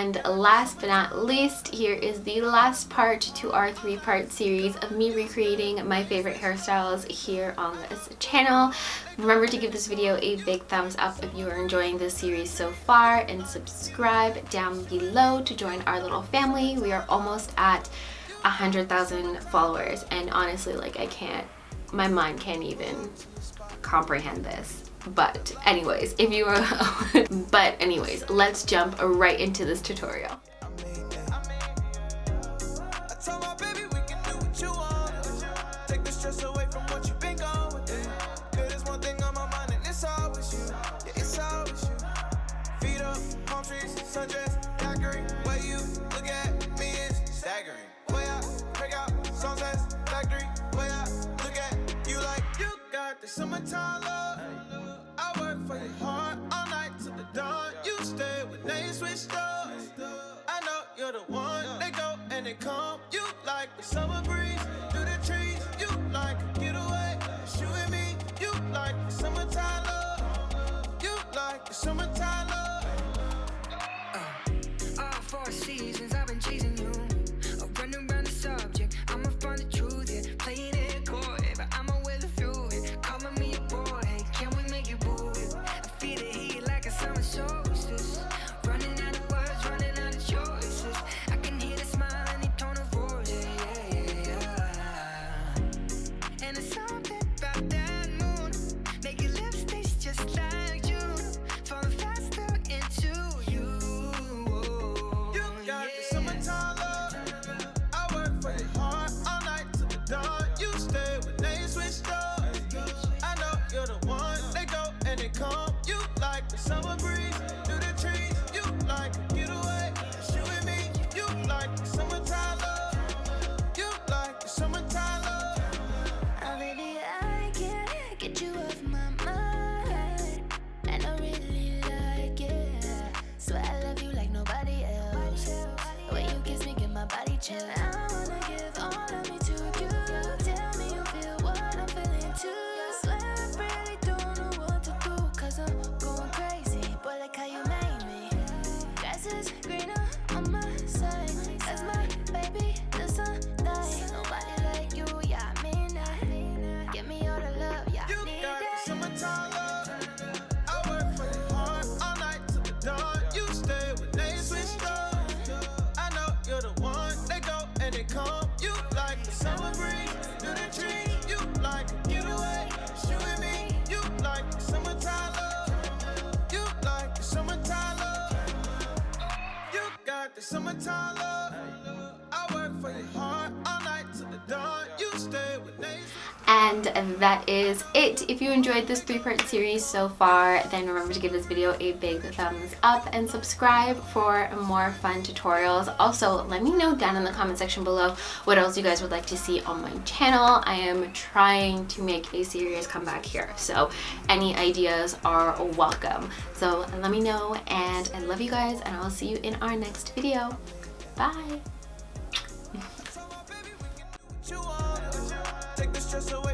And last but not least, here is the last part to our 3-part series of me recreating my favorite hairstyles here on this channel. Remember to give this video a big thumbs up if you are enjoying this series so far, and subscribe down below to join our little family. We are almost at 100,000 followers, and honestly, like, my mind can't even comprehend this. But anyways, let's jump right into this tutorial. Summertime love, I work for your heart all night till the dawn. You stay when they switched up. I know you're the one. They go and they come. You like the summer breeze through the trees. You like a getaway. You and me. You like the summertime love. You like the summertime love. All 4 seasons I've been chasing you. Running around the subject. I'ma find the truth. Yeah, playing it coy, but I'm aware the few. Calling me a boy, can we make it boy? I feel the heat like a summer solstice. Running out of words, running out of choices. I can hear the smile and the tone of voice. Yeah. And it's something about that moon. Make your lips taste just like June. Falling faster into you. You got the summertime love. I work for your heart all night till the dawn. You stay when they switched up. You're the one, they go and they come. You like the summer breeze through the trees. You like a getaway. You and me. You like the summertime love. You like the summertime love. Oh baby, I can't get you off my mind, and I really like it. Swear I love you like nobody else. When you kiss me, get my body chill. I wanna give all of me to you. Tell me you feel what I'm feeling too. Come, you like the summer breeze through the trees. You like a getaway. You and me. You like the summertime love. You like the summertime love. You got the summertime love. I work for your heart all night till the dawn. You stay with me. And that is it. If you enjoyed this 3-part series so far, then remember to give this video a big thumbs up and subscribe for more fun tutorials. Also, let me know down in the comment section below what else you guys would like to see on my channel. I am trying to make a serious comeback here, so any ideas are welcome. So let me know, and I love you guys, and I will see you in our next video. Bye. Take the stress away.